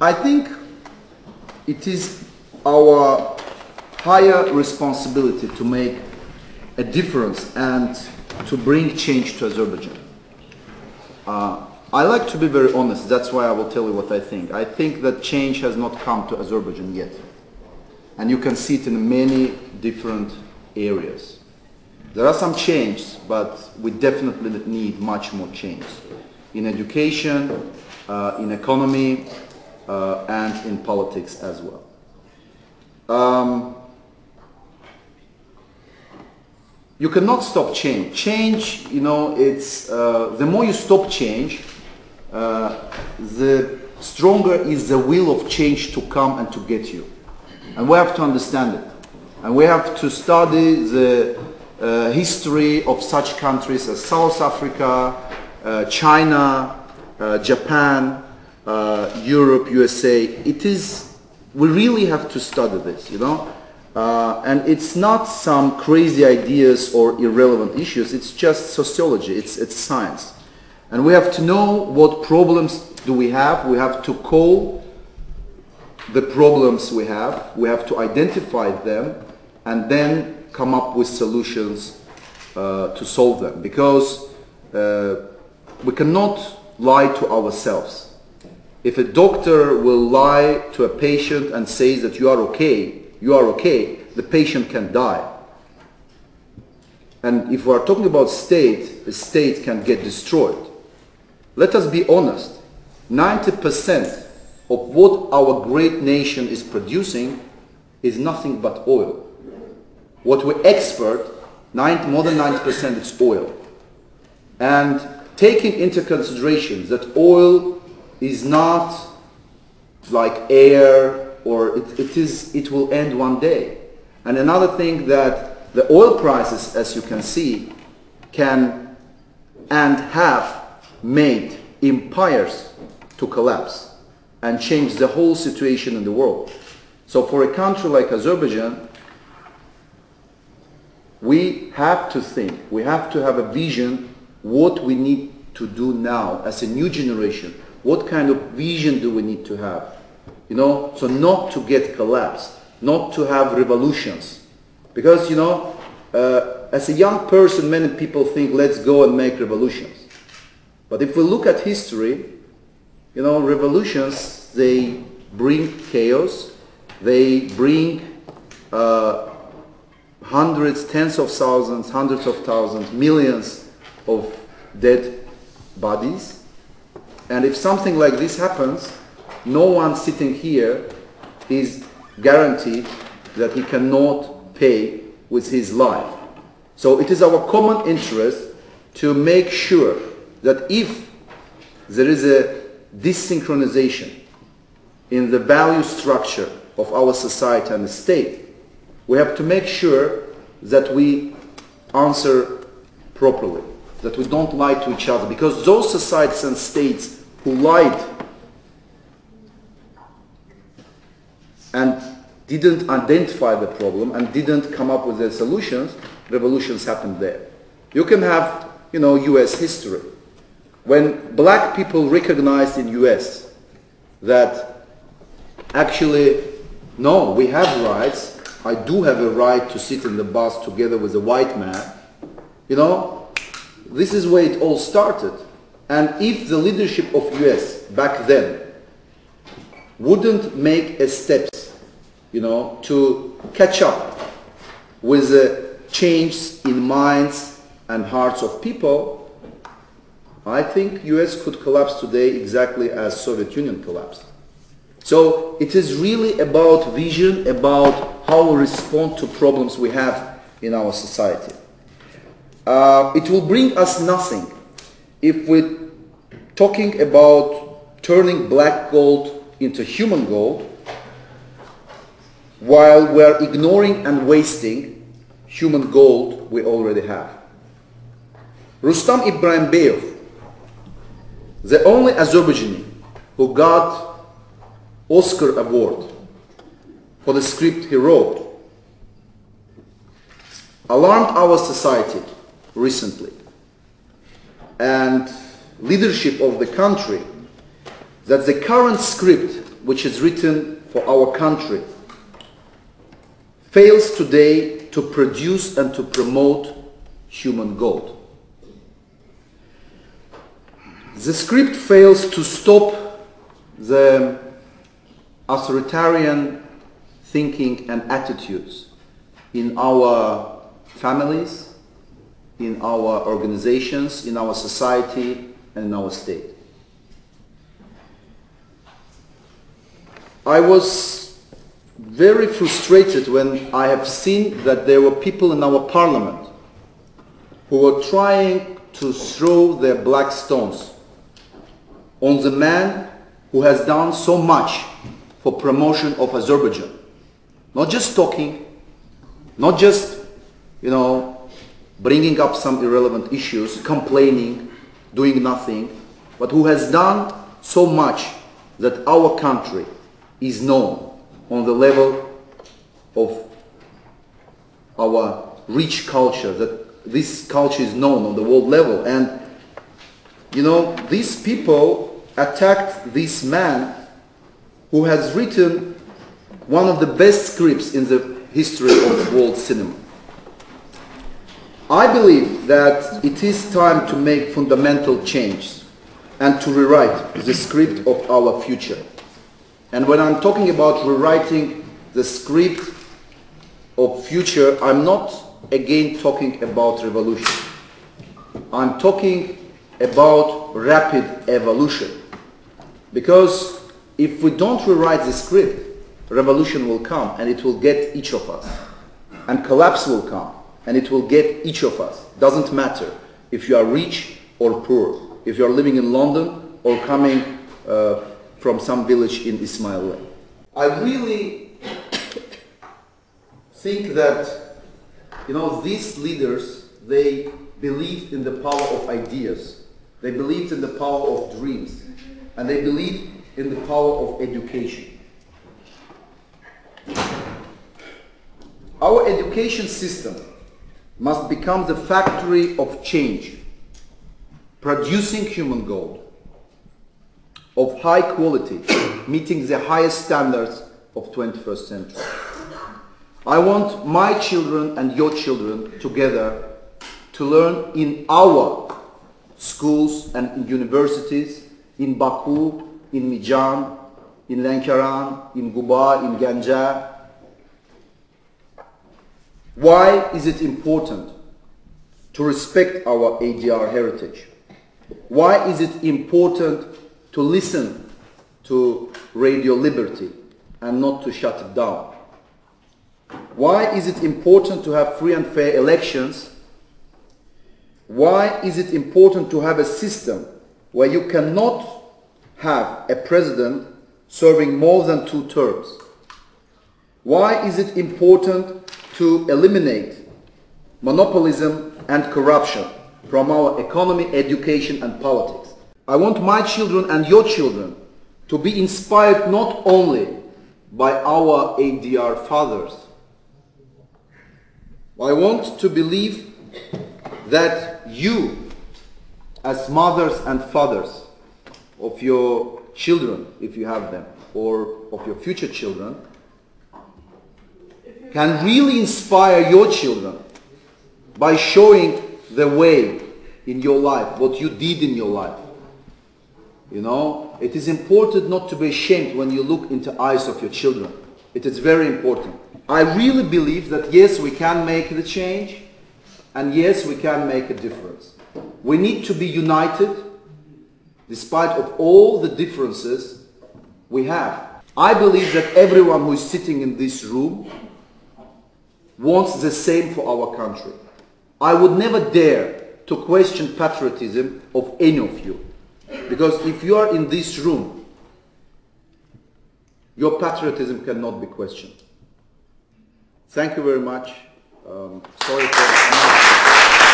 I think it is our higher responsibility to make a difference and to bring change to Azerbaijan. I like to be very honest, that's why I will tell you what I think. I think that change has not come to Azerbaijan yet. And you can see it in many different areas. There are some changes, but we definitely need much more change. In education, in economy, and in politics as well. You cannot stop change. Change, you know, it's the more you stop change, the stronger is the will of change to come and to get you. And we have to understand it. And we have to study the history of such countries as South Africa, China, Japan, Europe, USA. We really have to study this, you know. And it's not some crazy ideas or irrelevant issues, it's just sociology, it's science. And we have to know what problems do we have. We have to call the problems we have to identify them, and then come up with solutions to solve them. Because we cannot lie to ourselves. If a doctor will lie to a patient and says that you are okay, the patient can die. And if we are talking about state, the state can get destroyed. Let us be honest, 90% of what our great nation is producing is nothing but oil. What we export, more than 90% is oil. And taking into consideration that oil is not like air, or it will end one day. And another thing, that the oil prices, as you can see, can and have made empires to collapse and change the whole situation in the world. So for a country like Azerbaijan, we have to think, we have to have a vision what we need to do now as a new generation. What kind of vision do we need to have? You know, so not to get collapsed, not to have revolutions. Because, you know, as a young person, many people think, let's go and make revolutions. But if we look at history, you know, revolutions, they bring chaos, they bring hundreds, tens of thousands, hundreds of thousands, millions of dead bodies. And if something like this happens, no one sitting here is guaranteed that he cannot pay with his life. So it is our common interest to make sure that if there is a desynchronization in the value structure of our society and the state, we have to make sure that we answer properly, that we don't lie to each other. Because those societies and states who lied and didn't identify the problem and didn't come up with their solutions, revolutions happened there. You can have, you know, US history. When black people recognized in US that actually, no, we have rights, I do have a right to sit in the bus together with a white man, you know, this is where it all started. And if the leadership of US back then wouldn't make a steps, you know, to catch up with the change in minds and hearts of people, I think US could collapse today exactly as Soviet Union collapsed. So it is really about vision, about how we respond to problems we have in our society. It will bring us nothing if we're talking about turning black gold into human gold while we're ignoring and wasting human gold we already have. Rustam Ibrahimbayev, the only Azerbaijani who got Oscar award for the script he wrote, alarmed our society recently and leadership of the country that the current script which is written for our country fails today to produce and to promote human gold. The script fails to stop the authoritarian thinking and attitudes in our families, in our organizations, in our society, and in our state. I was very frustrated when I have seen that there were people in our parliament who were trying to throw their black stones on the man who has done so much for promotion of Azerbaijan. Not just talking, not just, bringing up some irrelevant issues, complaining, doing nothing, but who has done so much that our country is known on the level of our rich culture, that this culture is known on the world level. And, these people attacked this man who has written one of the best scripts in the history of world cinema. I believe that it is time to make fundamental changes and to rewrite the script of our future. And when I'm talking about rewriting the script of future, I'm not again talking about revolution. I'm talking about rapid evolution. Because if we don't rewrite the script, revolution will come and it will get each of us. And collapse will come and it will get each of us. Doesn't matter if you are rich or poor, if you are living in London or coming from some village in Ismail. I really think that, these leaders, they believed in the power of ideas. They believed in the power of dreams. And they believed in the power of education. Our education system must become the factory of change, producing human gold of high quality, meeting the highest standards of 21st century. I want my children and your children together to learn in our schools and in universities, in Baku, in Mijan, in Lankaran, in Guba, in Ganja. Why is it important to respect our ADR heritage? Why is it important to listen to Radio Liberty and not to shut it down? Why is it important to have free and fair elections? Why is it important to have a system where you cannot have a president serving more than 2 terms? Why is it important to eliminate monopolism and corruption from our economy, education and politics? I want my children and your children to be inspired not only by our ADR fathers. I want to believe that you, as mothers and fathers of your children, if you have them, or of your future children, can really inspire your children by showing the way in your life, what you did in your life. It is important not to be ashamed when you look into the eyes of your children. It is very important. I really believe that yes, we can make the change, and yes, we can make a difference. We need to be united despite of all the differences we have. I believe that everyone who is sitting in this room wants the same for our country. I would never dare to question patriotism of any of you. Because if you are in this room, your patriotism cannot be questioned. Thank you very much. Sorry for...